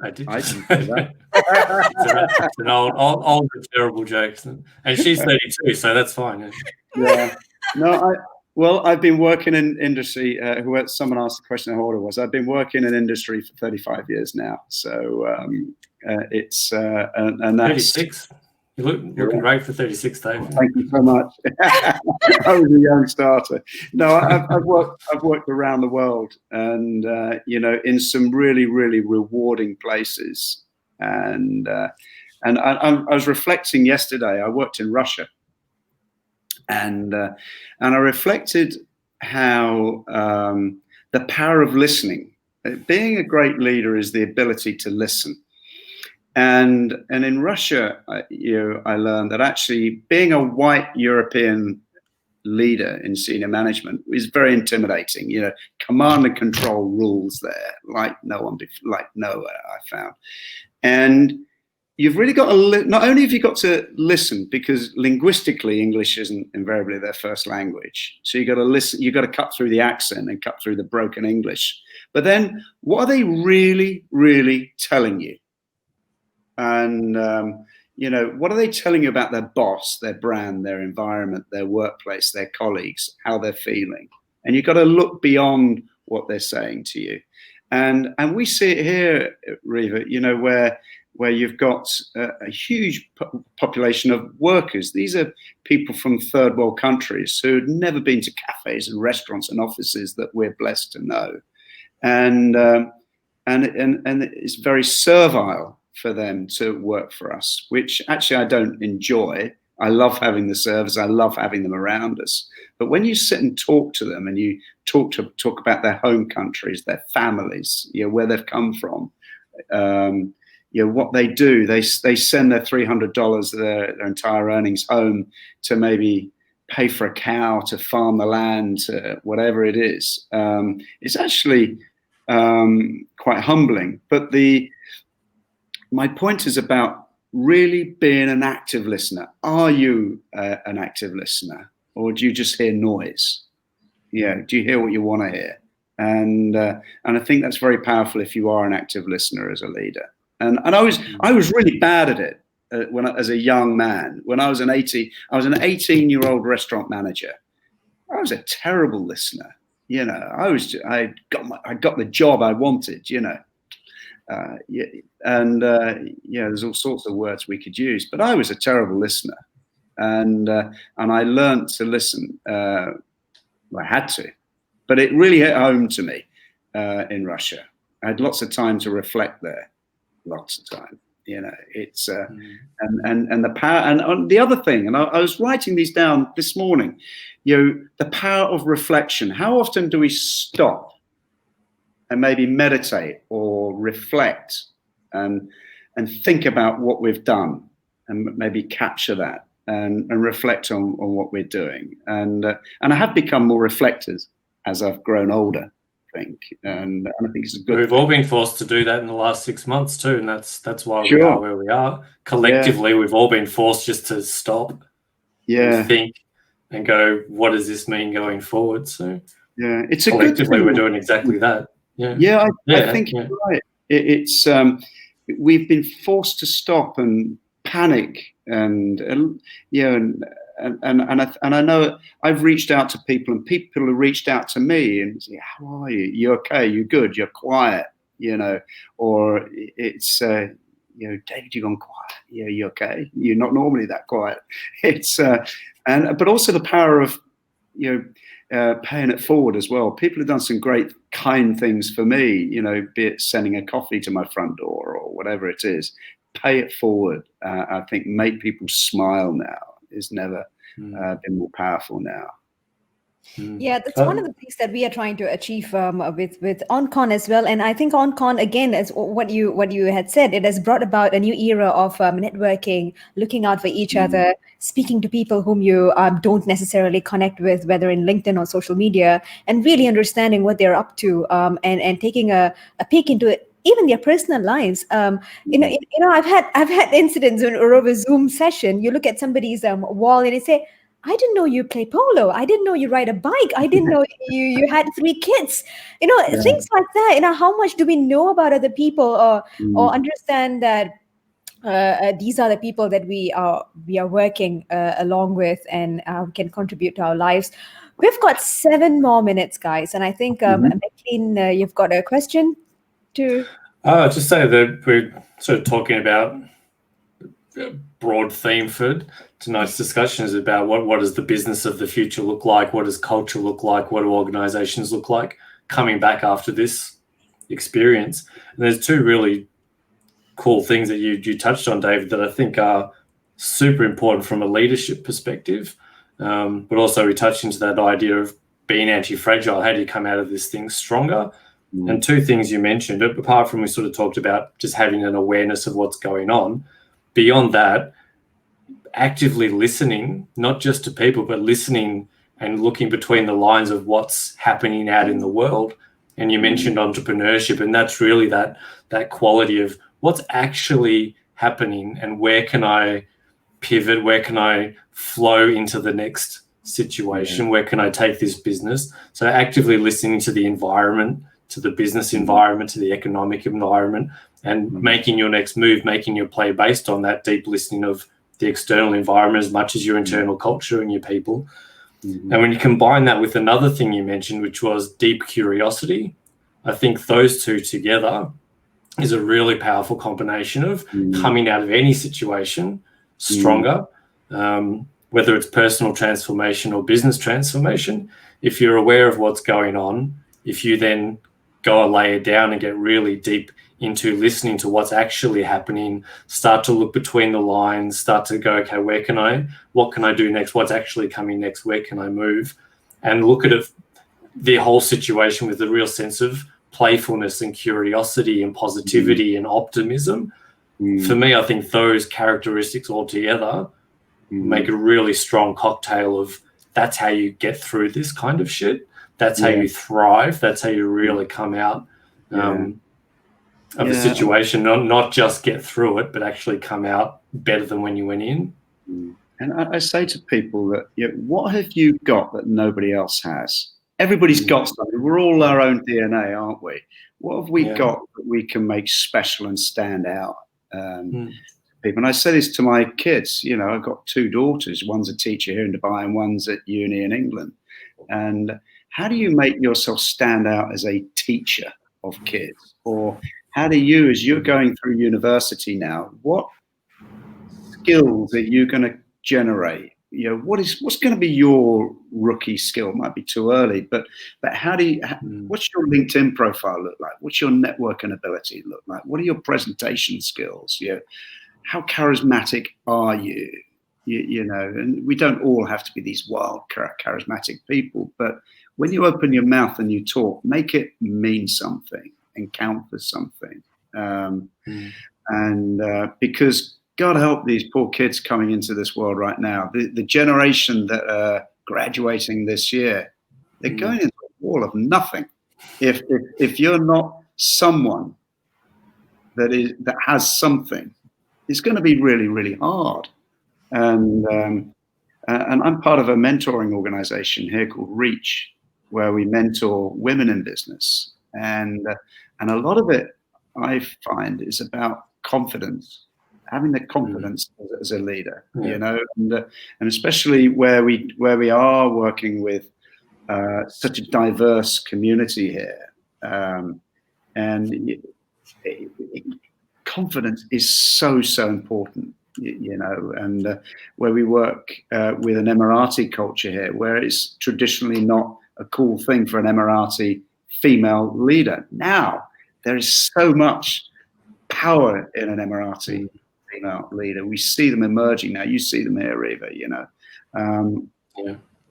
I did. I didn't say that. It's an old terrible joke, and she's 32, so that's fine. Yeah. No, I've been working in industry. Someone asked the question how old I was. I've been working in industry for 35 years now. So it's and that's 36. You're looking great for 36, Dave. Thank you so much. I was a young starter. No, I've worked around the world, and in some really, really rewarding places. And I was reflecting yesterday. I worked in Russia, and I reflected how the power of listening. Being a great leader is the ability to listen. And in Russia, I learned that actually being a white European leader in senior management is very intimidating. Command and control rules there, like nowhere I found. And you've really got to not only have you got to listen, because linguistically English isn't invariably their first language, so you got to listen. You got to cut through the accent and cut through the broken English. But then, what are they really, really telling you? And, what are they telling you about their boss, their brand, their environment, their workplace, their colleagues, how they're feeling? And you've got to look beyond what they're saying to you. And we see it here, Reva, where you've got a huge population of workers. These are people from third world countries who had never been to cafes and restaurants and offices that we're blessed to know. And it's very servile for them to work for us, which actually I don't enjoy. I love having the servers. I love having them around us. But when you sit and talk to them and you talk about their home countries, their families, where they've come from, what they do, they send their $300, their entire earnings home to maybe pay for a cow, to farm the land, to whatever it is. It's actually quite humbling. But my point is about really being an active listener. Are you an active listener, or do you just hear noise? Do you hear what you want to hear? And I think that's very powerful if you are an active listener as a leader. And I was really bad at it as a young man. When I was an 18-year-old restaurant manager. I was a terrible listener. I got the job I wanted. There's all sorts of words we could use, but I was a terrible listener, and I learned to listen. I had to, but it really hit home to me in Russia. I had lots of time to reflect there, lots of time. It's and the power. And the other thing, and I was writing these down this morning. The power of reflection. How often do we stop and maybe meditate or reflect and think about what we've done and maybe capture that and reflect on what we're doing. And I have become more reflective as I've grown older, I think. And I think it's a good We've all been forced to do that in the last 6 months too, and that's why we are where we are. Collectively, we've all been forced just to stop and think and go, what does this mean going forward? So it's a collectively good thing. We're doing exactly that. I think you're right. It's we've been forced to stop and panic, and I know I've reached out to people, and people have reached out to me and say, "How are you? You okay? You good? You're quiet?" Or it's David, you've gone quiet. Yeah, you okay? You're not normally that quiet. It's but also the power of paying it forward as well. People have done some great, kind things for me, be it sending a coffee to my front door or whatever it is. Pay it forward. I think make people smile now is never been more powerful now. Yeah, that's one of the things that we are trying to achieve with OnCon as well. And I think OnCon, again, as what you had said, it has brought about a new era of networking, looking out for each other, speaking to people whom you don't necessarily connect with, whether in LinkedIn or social media, and really understanding what they're up to, and taking a peek into it. Even their personal lives. I've had incidents over a Zoom session. You look at somebody's wall and they say, "I didn't know you play polo. I didn't know you ride a bike. I didn't know you had 3 kids." Things like that. How much do we know about other people, or understand that these are the people that we are working along with and can contribute to our lives. We've got 7 more minutes, guys, and I think McLean, you've got a question to. Just say that we're sort of talking about a broad theme for tonight's discussion is about what does the business of the future look like? What does culture look like? What do organizations look like coming back after this experience? And there's 2 really cool things that you touched on, David, that I think are super important from a leadership perspective. But also we touched into that idea of being anti-fragile. How do you come out of this thing stronger? And 2 things you mentioned, apart from we sort of talked about just having an awareness of what's going on, beyond that, actively listening, not just to people, but listening and looking between the lines of what's happening out in the world. And you mentioned entrepreneurship, and that's really that quality of what's actually happening and where can I pivot, where can I flow into the next situation, where can I take this business? So actively listening to the environment, to the business environment, to the economic environment, and making your next move, making your play based on that deep listening of the external environment as much as your internal culture and your people. And when you combine that with another thing you mentioned, which was deep curiosity, I think those 2 together is a really powerful combination of coming out of any situation stronger, whether it's personal transformation or business transformation. If you're aware of what's going on, if you then go a layer down and get really deep into listening to what's actually happening, start to look between the lines, start to go, okay, what can I do next? What's actually coming next? Where can I move? And look at it, the whole situation with a real sense of playfulness and curiosity and positivity and optimism. For me, I think those characteristics all together make a really strong cocktail of that's how you get through this kind of shit. That's how you thrive. That's how you really come out of the situation, not just get through it, but actually come out better than when you went in. And I say to people that, what have you got that nobody else has? Everybody's got something. We're all our own DNA, aren't we? What have we got that we can make special and stand out? People. And I say this to my kids. I've got 2 daughters. One's a teacher here in Dubai and one's at uni in England. And how do you make yourself stand out as a teacher of kids? Or how do you, as you're going through university now, what skills are you going to generate? What's going to be your rookie skill? It might be too early, but how do you? What's your LinkedIn profile look like? What's your networking ability look like? What are your presentation skills? How charismatic are you? And we don't all have to be these wild, charismatic people, but when you open your mouth and you talk, make it mean something and count for something. And because God help these poor kids coming into this world right now. The generation that are graduating this year, they're going into a wall of nothing. If you're not someone that has something, it's going to be really, really hard. And I'm part of a mentoring organization here called Reach, where we mentor women in business. And a lot of it, I find, is about confidence. Having the confidence as a leader, and especially where we are working with such a diverse community here, and confidence is so important, and where we work with an Emirati culture here, where it's traditionally not a cool thing for an Emirati female leader. Now there is so much power in an Emirati female leader. We see them emerging now. You see them here, Reva.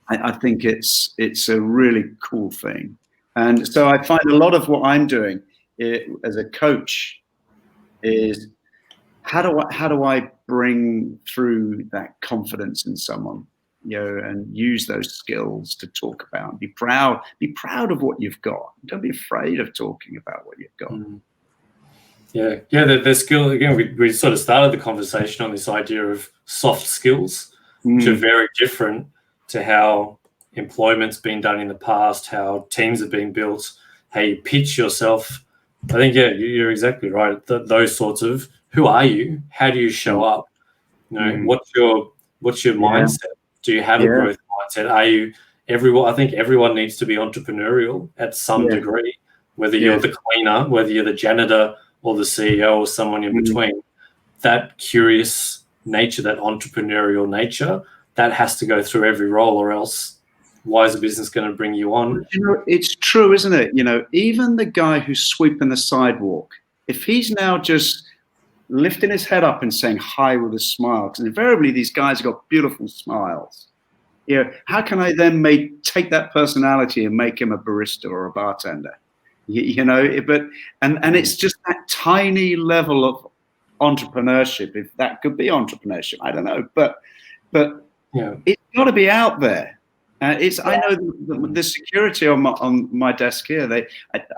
I think it's a really cool thing, and so I find a lot of what I'm doing as a coach is how do I bring through that confidence in someone, and use those skills to talk about. Be proud of what you've got. Don't be afraid of talking about what you've got. The skill, again, we sort of started the conversation on this idea of soft skills, which are very different to how employment's been done in the past, how teams have been built, how you pitch yourself. I think, you're exactly right. Those sorts of, who are you? How do you show up? What's your mindset? Do you have a growth mindset? Are you I think everyone needs to be entrepreneurial at some degree, whether you're the cleaner, whether you're the janitor, or the CEO, or someone in between. That curious nature, that entrepreneurial nature, that has to go through every role, or else why is a business going to bring you on? It's true, isn't it? Even the guy who's sweeping the sidewalk, if he's now just lifting his head up and saying hi with a smile, because invariably these guys have got beautiful smiles. How can I then take that personality and make him a barista or a bartender? But it's just that tiny level of entrepreneurship, if that could be entrepreneurship, I don't know, but it's got to be out there. I know the security on my desk here.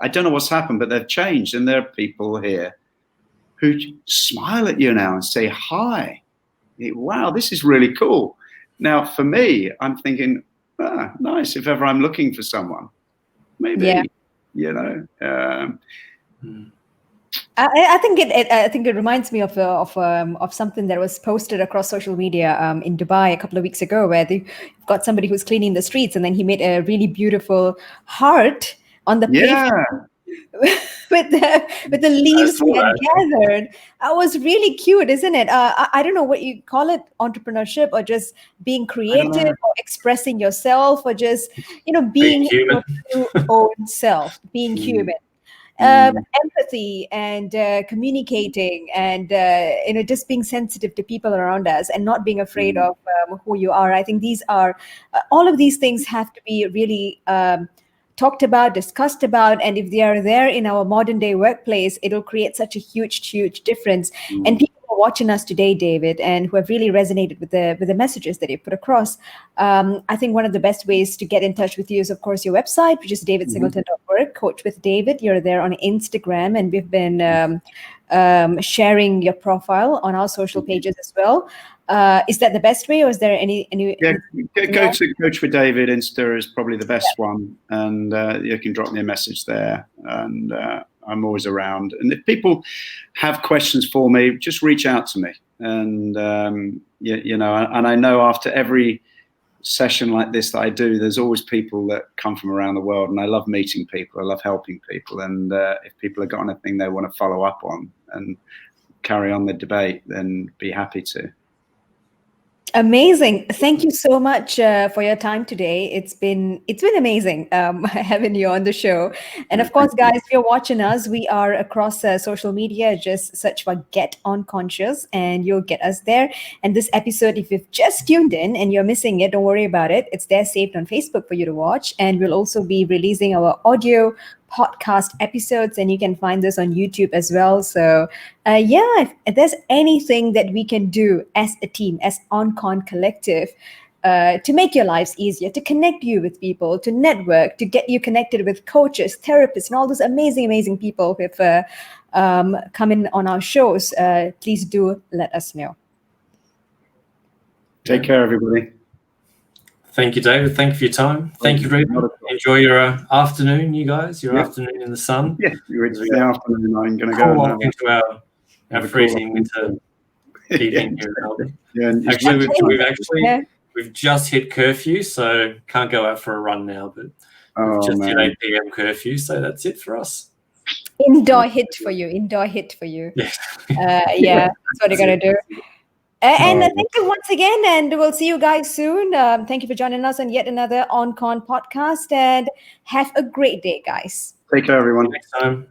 I don't know what's happened, but they've changed, and there are people here who smile at you now and say hi. Wow, this is really cool. Now, for me, I'm thinking, nice. If ever I'm looking for someone, maybe. Yeah. I think it reminds me of something that was posted across social media in Dubai a couple of weeks ago, where they've got somebody who's cleaning the streets, and then he made a really beautiful heart on the pavement with the leaves he had gathered. That was really cute, isn't it? I don't know what you call it, entrepreneurship, or just being creative, or expressing yourself, or just being your true own self, being human. Empathy and communicating, and just being sensitive to people around us, and not being afraid of who you are. I think these are all of these things have to be really talked about, discussed about, and if they are there in our modern day workplace, it'll create such a huge difference. And people who are watching us today, David, and who have really resonated with the messages that you put across, I think one of the best ways to get in touch with you is, of course, your website, which is davidsingleton.org, Coach with David. You're there on Instagram, and we've been sharing your profile on our social pages as well. Is that the best way, or is there any Yeah, go to Coach with David. Insta is probably the best one, and you can drop me a message there, and I'm always around. And if people have questions for me, just reach out to me. And you know, and I know after every session like this that I do, there's always people that come from around the world, and I love meeting people. I love helping people, and if people have got anything they want to follow up on and carry on the debate, then be happy to. Amazing. Thank you so much for your time today. It's been amazing having you on the show. And of course, guys, if you're watching us, we are across social media. Just search for Get OnConscious and you'll get us there. And this episode, if you've just tuned in and you're missing it, don't worry about it. It's there saved on Facebook for you to watch. And we'll also be releasing our audio podcast episodes, and you can find this on YouTube as well. So if there's anything that we can do as a team, as OnCon Collective, to make your lives easier, to connect you with people, to network, to get you connected with coaches, therapists, and all those amazing people who have come in on our shows, please do let us know. Take care, everybody. Thank you, David. Thank you for your time. Thank you, Reed. Enjoy your afternoon, you guys. Your afternoon in the sun. Yeah, it's the afternoon. I'm going to go go into our freezing winter evening here in Melbourne. Yeah, actually, we've just hit curfew, so can't go out for a run now. But we've just hit 8 p.m. curfew, so that's it for us. Indoor hit for you. Yeah. That's what you're gonna do. And thank you once again, and we'll see you guys soon. Thank you for joining us on yet another OnCon podcast, and have a great day, guys. Take care, everyone. Next time.